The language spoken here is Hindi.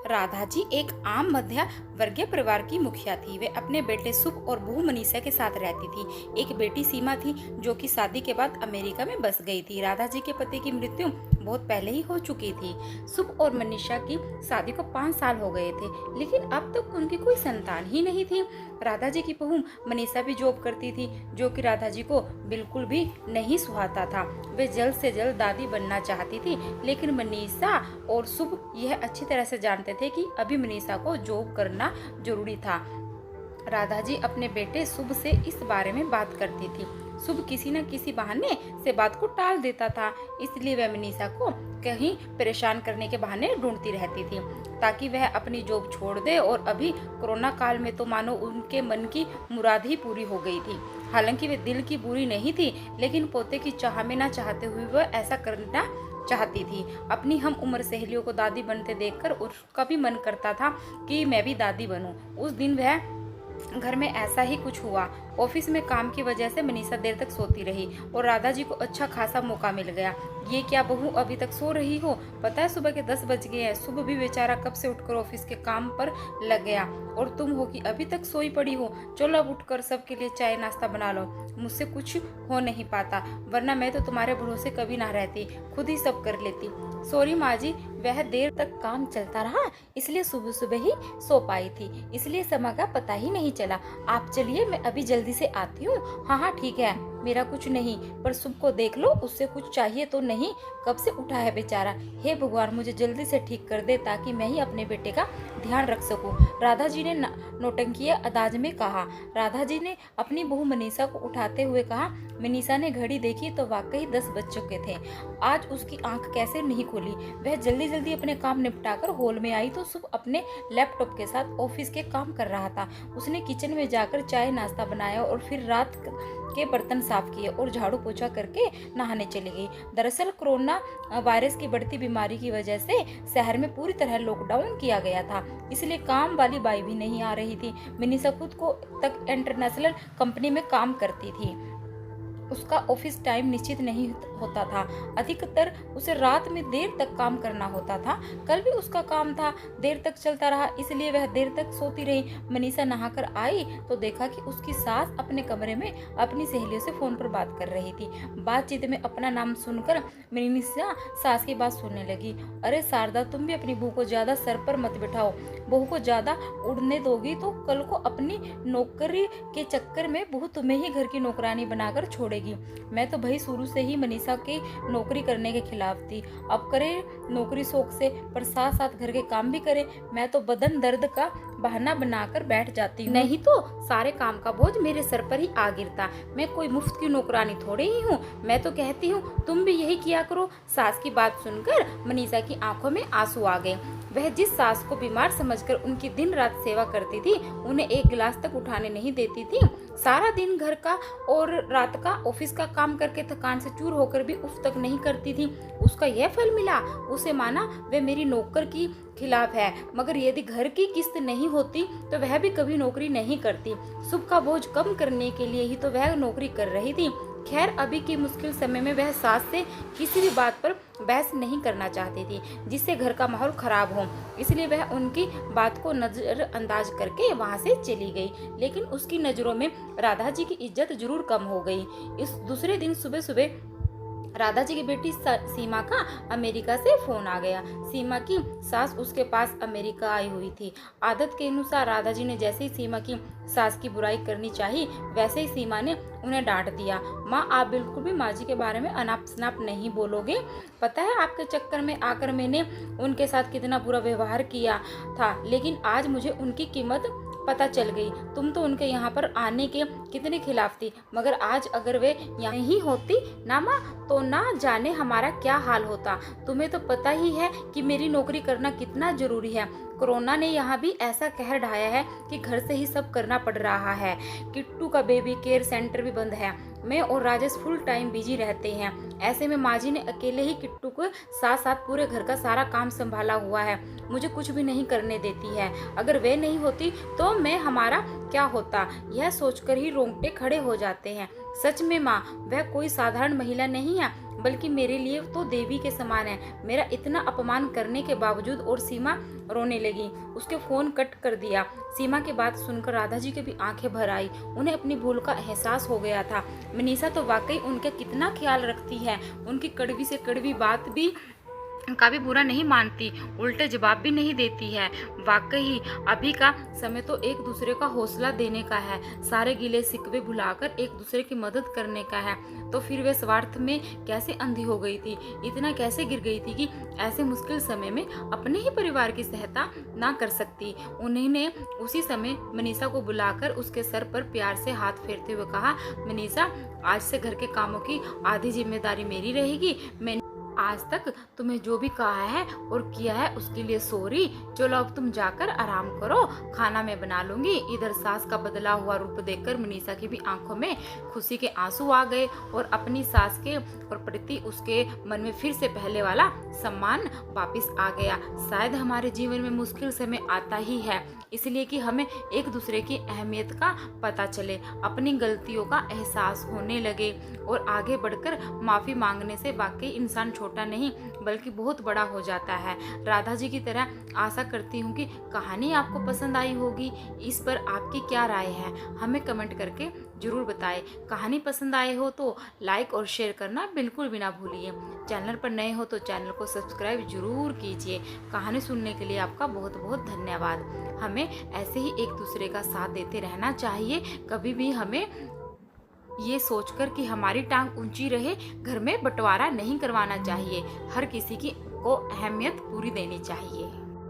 राधा जी एक आम मध्य वर्गीय परिवार की मुखिया थी। वे अपने बेटे शुभ और बहू मनीषा के साथ रहती थी। एक बेटी सीमा थी जो कि शादी के बाद अमेरिका में बस गई थी। राधा जी के पति की मृत्यु बहुत पहले ही हो चुकी थी। शुभ और मनीषा की शादी को 5 साल हो गए थे, लेकिन अब तक उनकी कोई संतान ही नहीं थी। राधा जी की बहू मनीषा भी जॉब करती थी, जो कि राधा जी को बिल्कुल भी नहीं सुहाता था। वे जल्द से जल्द दादी बनना चाहती थी, लेकिन मनीषा और शुभ यह अच्छी तरह से जानते थे कि अभी मनीषा को जॉब करना जरूरी था। राधा जी अपने बेटे शुभ से इस बारे में बात करती थी। शुभ किसी न किसी बहाने से बात को टाल देता था, इसलिए वह मनीषा को कहीं परेशान करने के बहाने ढूंढती रहती थी ताकि वह अपनी जॉब छोड़ दे। और अभी कोरोना काल में तो मानो उनके मन की मुराद ही पूरी हो गई थी। हालांकि वे दिल की बुरी नहीं थी, लेकिन पोते की चाह में न चाहते हुए वह ऐसा करना चाहती थी। अपनी हम उम्र सहेलियों को दादी बनते देखकर उसका भी मन करता था कि मैं भी दादी बनूं। उस दिन वह घर में ऐसा ही कुछ हुआ। ऑफिस में काम की वजह से मनीषा देर तक सोती रही और राधा जी को अच्छा खासा मौका मिल गया। ये क्या बहू अभी तक सो रही हो? पता है सुबह के 10 बज गए हैं। सुबह भी बेचारा कब से उठकर ऑफिस के काम पर लग गया और तुम हो कि अभी तक सोई पड़ी हो। चलो अब उठकर सबके लिए चाय नाश्ता बना लो। मुझसे कुछ हो नहीं पाता, वरना मैं तो तुम्हारे भरोसे कभी ना रहती, खुद ही सब कर लेती। सॉरी माँ जी, वह देर तक काम चलता रहा, इसलिए सुबह सुबह ही सो पाई थी, इसलिए समय का पता ही नहीं चला। आप चलिए, मैं अभी जल्दी से आती हूँ। हाँ हाँ ठीक है, मेरा कुछ नहीं, पर शुभ को देख लो, उससे कुछ चाहिए तो नहीं? कब से उठा है बेचारा। हे भगवान, मुझे जल्दी से ठीक कर दे ताकि मैं ही अपने बेटे का ध्यान रख सकूं। राधा जी ने नौटंकीय अंदाज में कहा। राधा जी ने अपनी बहू मनीषा को उठाते हुए कहा। मनीषा ने घड़ी देखी तो वाकई 10 बज चुके थे। आज उसकी आंख कैसे नहीं खुली। वह जल्दी जल्दी अपने काम निपटाकर हॉल में आई तो शुभ अपने लैपटॉप के साथ ऑफिस के काम कर रहा था। उसने किचन में जाकर चाय नाश्ता बनाया और फिर रात के बर्तन साफ किए और झाड़ू पोछा करके नहाने चली गई। दरअसल कोरोना वायरस की बढ़ती बीमारी की वजह से शहर में पूरी तरह लॉकडाउन किया गया था, इसलिए काम वाली बाई भी नहीं आ रही थी। मनीषा खुद को तक इंटरनेशनल कंपनी में काम करती थी। उसका ऑफिस टाइम निश्चित नहीं होता था, अधिकतर उसे रात में देर तक काम करना होता था। कल भी उसका काम था, देर तक चलता रहा, इसलिए वह देर तक सोती रही। मनीषा नहाकर आई तो देखा कि उसकी सास अपने कमरे में अपनी सहेलियों से फोन पर बात कर रही थी। बातचीत में अपना नाम सुनकर मनीषा सास की बात सुनने लगी। अरे शारदा, तुम भी अपनी बहू को ज्यादा सर पर मत बिठाओ। बहू को ज्यादा उड़ने दोगी तो कल को अपनी नौकरी के चक्कर में बहू तुम्हें ही घर की नौकरानी बनाकर छोड़ेगी। मैं तो भाई शुरू से ही मनीषा की नौकरी करने के खिलाफ थी। अब करे नौकरी शौक से, पर साथ साथ घर के काम भी करे। मैं तो बदन दर्द का बहाना बनाकर बैठ जाती हूँ, नहीं तो सारे काम का बोझ मेरे सर पर ही आ गिरता। मैं कोई मुफ्त की नौकरानी थोड़े ही हूँ। मैं तो कहती हूँ तुम भी यही किया करो। सास की बात सुनकर मनीषा की आंखों में आंसू आ गए। वह जिस सास को बीमार समझकर उनकी दिन रात सेवा करती थी, उन्हें एक गिलास तक उठाने नहीं देती थी। सारा दिन घर का और रात का ऑफिस का काम करके थकान से चूर होकर भी उफ तक नहीं करती थी। उसका यह फल मिला। उसे माना वह मेरी नौकर की खिलाफ है, मगर यदि घर की किस्त नहीं होती तो वह भी कभी नौकरी नहीं करती। शुभ का बोझ कम करने के लिए ही तो वह नौकरी कर रही थी। खैर, अभी के मुश्किल समय में वह सास से किसी भी बात पर बहस नहीं करना चाहती थी जिससे घर का माहौल खराब हो, इसलिए वह उनकी बात को नजरअंदाज करके वहां से चली गई। लेकिन उसकी नजरों में राधा जी की इज्जत जरूर कम हो गई। इस दूसरे दिन सुबह सुबह राधा जी की बेटी सीमा का अमेरिका से फोन आ गया। सीमा की सास उसके पास अमेरिका आई हुई थी। आदत के अनुसार राधा जी ने जैसे ही सीमा की सास की बुराई करनी चाहिए, वैसे ही सीमा ने उन्हें डांट दिया। माँ, आप बिल्कुल भी माँ जी के बारे में अनाप शनाप नहीं बोलोगे। पता है आपके चक्कर में आकर मैंने उनके साथ कितना बुरा व्यवहार किया था, लेकिन आज मुझे उनकी कीमत पता चल गई। तुम तो उनके यहाँ पर आने के कितने खिलाफ थी, मगर आज अगर वे यहाँ ही होती ना माँ, तो ना जाने हमारा क्या हाल होता। तुम्हें तो पता ही है कि मेरी नौकरी करना कितना जरूरी है। कोरोना ने यहाँ भी ऐसा कहर ढाया है कि घर से ही सब करना पड़ रहा है। किट्टू का बेबी केयर सेंटर भी बंद है। मैं और राजेश फुल टाइम बिजी रहते हैं। ऐसे में माँ जी ने अकेले ही किट्टू को साथ साथ पूरे घर का सारा काम संभाला हुआ है। मुझे कुछ भी नहीं करने देती है। अगर वे नहीं होती तो मैं हमारा क्या होता, यह सोचकर ही रोंगटे खड़े हो जाते हैं। सच में माँ, वह कोई साधारण महिला नहीं है। बल्कि मेरे लिए तो देवी के समान है। मेरा इतना अपमान करने के बावजूद। और सीमा रोने लगी। उसके फोन कट कर दिया। सीमा की बात सुनकर राधा जी की भी आंखें भर आई। उन्हें अपनी भूल का एहसास हो गया था। मनीषा तो वाकई उनका कितना ख्याल रखती है। उनकी कड़वी से कड़वी बात भी का भी बुरा नहीं मानती, उल्टे जवाब भी नहीं देती है। वाकई अभी का समय तो एक दूसरे का हौसला देने का है, सारे गिले शिकवे भुलाकर एक दूसरे की मदद करने का है। तो फिर वे स्वार्थ में कैसे अंधी हो गई थी, इतना कैसे गिर गई थी कि ऐसे मुश्किल समय में अपने ही परिवार की सहायता ना कर सकती। उन्होंने उसी समय मनीषा को बुलाकर उसके सर पर प्यार से हाथ फेरते हुए कहा, मनीषा, आज से घर के कामों की आधी जिम्मेदारी मेरी रहेगी। मैं आज तक तुम्हें जो भी कहा है और किया है उसके लिए सॉरी। चलो अब तुम जाकर आराम करो, खाना मैं बना लूंगी। इधर सास का बदला हुआ रूप देखकर मनीषा की भी आंखों में खुशी के आंसू आ गए और अपनी सास के और प्रति उसके मन में फिर से पहले वाला सम्मान वापस आ गया। शायद हमारे जीवन में मुश्किल समय आता ही है इसलिए कि हमें एक दूसरे की अहमियत का पता चले, अपनी गलतियों का एहसास होने लगे और आगे बढ़कर माफी मांगने से वाकई इंसान छोटा नहीं बल्कि बहुत बड़ा हो जाता है। राधा जी की तरह आशा करती हूँ कि कहानी आपको पसंद आई होगी। इस पर आपकी क्या राय है हमें कमेंट करके जरूर बताएं। कहानी पसंद आए हो तो लाइक और शेयर करना बिल्कुल भी ना भूलिए। चैनल पर नए हो तो चैनल को सब्सक्राइब जरूर कीजिए। कहानी सुनने के लिए आपका बहुत बहुत धन्यवाद। हमें ऐसे ही एक दूसरे का साथ देते रहना चाहिए। कभी भी हमें ये सोचकर कि हमारी टांग ऊंची रहे घर में बंटवारा नहीं करवाना चाहिए। हर किसी की को अहमियत पूरी देनी चाहिए।